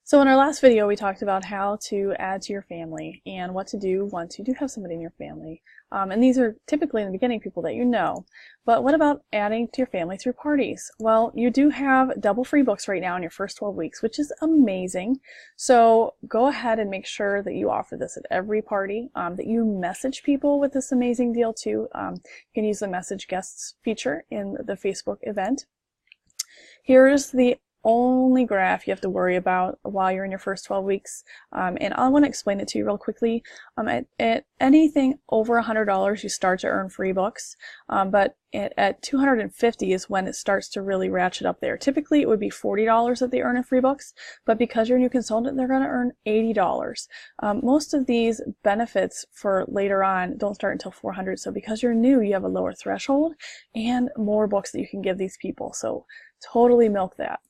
So in our last video, we talked about how to add to your family and what to do once you do have somebody in your family. And these are typically in the beginning people that you know. But what about adding to your family through parties? Well, you do have double free books right now in your first 12 weeks, which is amazing. So go ahead and make sure that you offer this at every party, that you message people with this amazing deal too. You can use the message guests feature in the Facebook event. Here's the only graph you have to worry about while you're in your first 12 weeks. And I want to explain it to you real quickly. At anything over $100, you start to earn free books. But at $250 is when it starts to really ratchet up there. Typically, it would be $40 that they earn in free books, but because you're a new consultant, they're going to earn $80. Most of these benefits for later on don't start until $400. So because you're new, you have a lower threshold and more books that you can give these people. So totally milk that.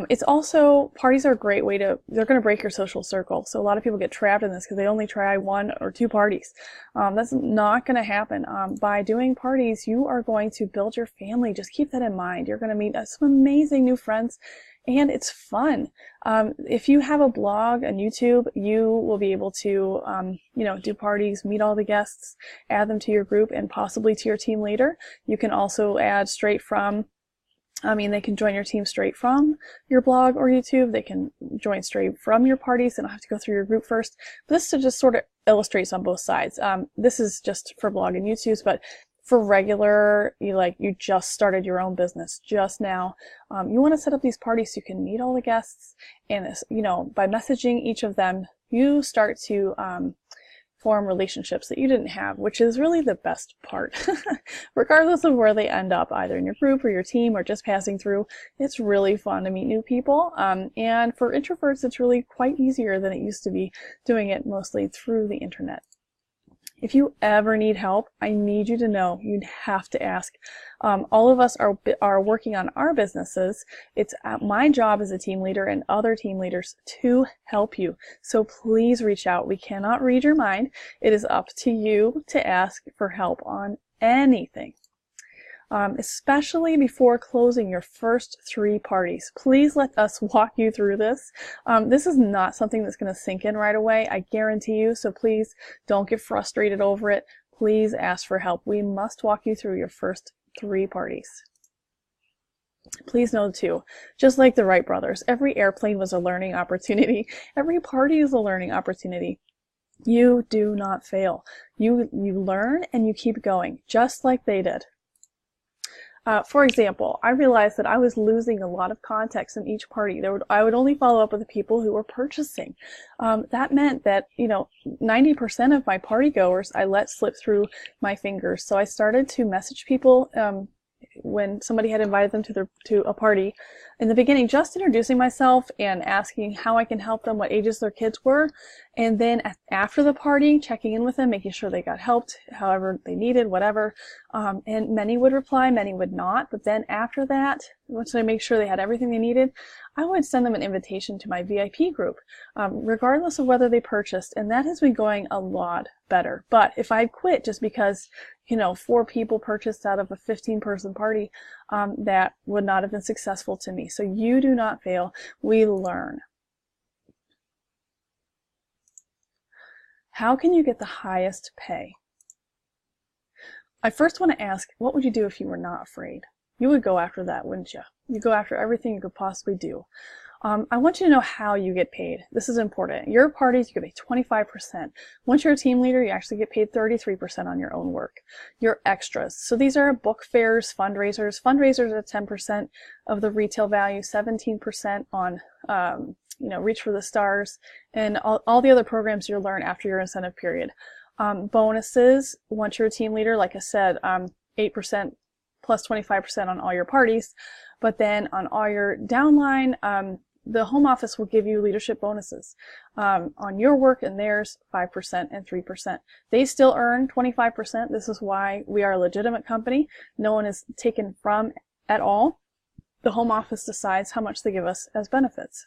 It's also, parties are a great way to, they're going to break your social circle. So a lot of people get trapped in this because they only try 1 or 2 parties. That's not going to happen. By doing parties, you are going to build your family. Just keep that in mind. You're going to meet some amazing new friends, and it's fun. If you have a blog and YouTube, you will be able to, do parties, meet all the guests, add them to your group, and possibly to your team later. You can also add straight from, they can join your team straight from your blog or YouTube. They can join straight from your parties. They don't have to go through your group first. But this just sort of illustrates on both sides. This is just for blog and YouTube's, but for regular, you just started your own business just now, you want to set up these parties so you can meet all the guests, and by messaging each of them, you start to form relationships that you didn't have, which is really the best part. Regardless of where they end up, either in your group or your team or just passing through, it's really fun to meet new people. And for introverts, it's really quite easier than it used to be, doing it mostly through the internet. If you ever need help, I need you to know you'd have to ask. All of us are working on our businesses. It's my job as a team leader and other team leaders to help you. So please reach out. We cannot read your mind. It is up to you to ask for help on anything. Especially before closing your first 3 parties. Please let us walk you through this. This is not something that's going to sink in right away, I guarantee you, so please don't get frustrated over it. Please ask for help. We must walk you through your first 3 parties. Please know too, just like the Wright brothers, every airplane was a learning opportunity. Every party is a learning opportunity. You do not fail. You learn and you keep going, just like they did. For example, I realized that I was losing a lot of context in each party. I would only follow up with the people who were purchasing. That meant that 90% of my party goers I let slip through my fingers. So I started to message people when somebody had invited them to a party in the beginning, just introducing myself and asking how I can help them, what ages their kids were, and then after the party, checking in with them, making sure they got helped however they needed, whatever. And many would reply, many would not. But then after that, once I make sure they had everything they needed, I would send them an invitation to my VIP group, regardless of whether they purchased, and that has been going a lot better. But if I quit just because 4 people purchased out of a 15-person party, that would not have been successful to me. So you do not fail. We learn. How can you get the highest pay? I first want to ask, what would you do if you were not afraid? You would go after that, wouldn't you? You go after everything you could possibly do. I want you to know how you get paid. This is important. Your parties, you get paid 25%. Once you're a team leader, you actually get paid 33% on your own work. Your extras. So these are book fairs, fundraisers. Fundraisers are 10% of the retail value, 17% on Reach for the Stars, and all the other programs you'll learn after your incentive period. Bonuses, once you're a team leader, like I said, 8% plus 25% on all your parties. But then on all your downline, the home office will give you leadership bonuses. On your work and theirs, 5% and 3%. They still earn 25%. This is why we are a legitimate company. No one is taken from at all. The home office decides how much they give us as benefits.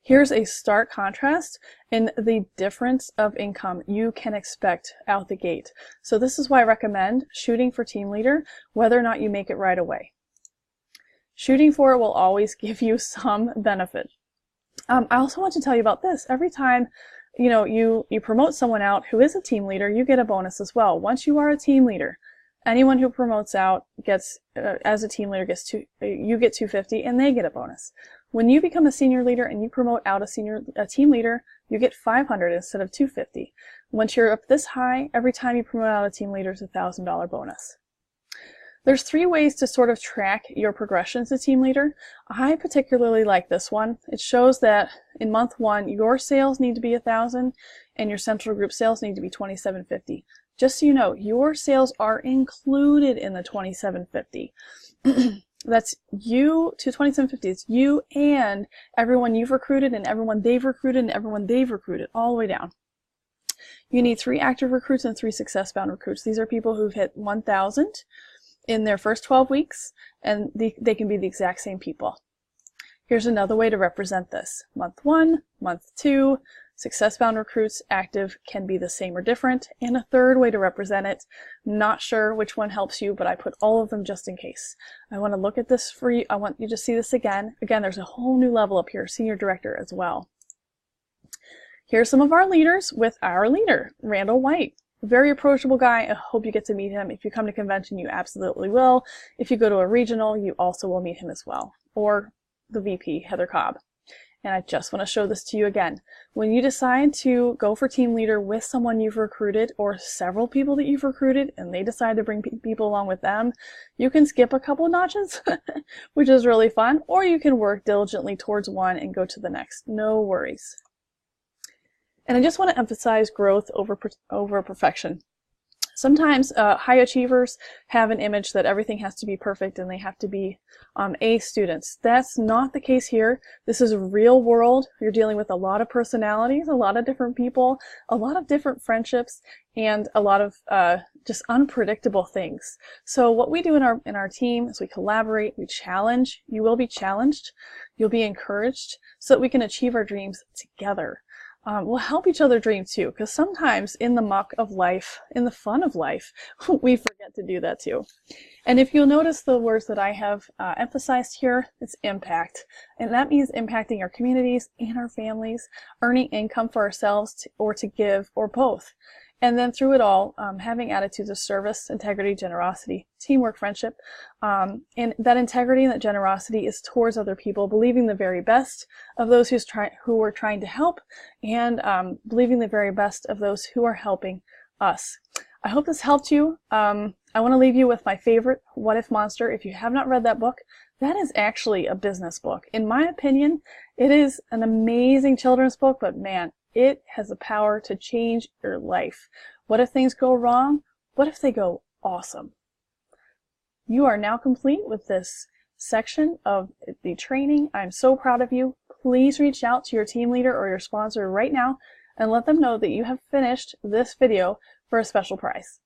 Here's a stark contrast in the difference of income you can expect out the gate. So this is why I recommend shooting for team leader, whether or not you make it right away. Shooting for it will always give you some benefit. I also want to tell you about this. Every time you promote someone out who is a team leader, you get a bonus as well. Once you are a team leader, anyone who promotes out gets as a team leader you get $250 and they get a bonus. When you become a senior leader and you promote out a team leader, you get $500 instead of $250. Once you're up this high, every time you promote out a team leader is a $1,000 bonus. There's 3 ways to sort of track your progression as a team leader. I particularly like this one. It shows that in month 1, your sales need to be 1,000 and your central group sales need to be 2,750. Just so you know, your sales are included in the 2,750. That's you to 2,750. It's you and everyone you've recruited and everyone they've recruited and everyone they've recruited, all the way down. You need 3 active recruits and 3 success-bound recruits. These are people who've hit 1,000 in their first 12 weeks, and they can be the exact same people. Here's another way to represent this. Month 1, month 2, success-bound recruits, active can be the same or different, and a third way to represent it. Not sure which one helps you, but I put all of them just in case. I want to look at this for you. I want you to see this again. Again, there's a whole new level up here, senior director as well. Here's some of our leaders with our leader, Randall White. Very approachable guy. I hope you get to meet him. If you come to convention, you absolutely will. If you go to a regional, you also will meet him as well. Or the VP, Heather Cobb. And I just want to show this to you again. When you decide to go for team leader with someone you've recruited or several people that you've recruited and they decide to bring people along with them, you can skip a couple of notches, which is really fun, or you can work diligently towards one and go to the next. No worries. And I just want to emphasize growth over perfection. Sometimes high achievers have an image that everything has to be perfect and they have to be A students. That's not the case here. This is real world. You're dealing with a lot of personalities, a lot of different people, a lot of different friendships, and a lot of just unpredictable things. So what we do in our team is we collaborate, we challenge. You will be challenged. You'll be encouraged so that we can achieve our dreams together. We'll help each other dream too, because sometimes in the muck of life, in the fun of life, we forget to do that too. And if you'll notice the words that I have emphasized here, it's impact. And that means impacting our communities and our families, earning income for ourselves or to give, or both. And then through it all, having attitudes of service, integrity, generosity, teamwork, friendship. And that integrity and that generosity is towards other people, believing the very best of those who we're trying to help, and believing the very best of those who are helping us. I hope this helped you. I want to leave you with my favorite, What If Monster. If you have not read that book, that is actually a business book. In my opinion, it is an amazing children's book, but man, it has the power to change your life. What if things go wrong? What if they go awesome? You are now complete with this section of the training. I'm so proud of you. Please reach out to your team leader or your sponsor right now and let them know that you have finished this video for a special prize.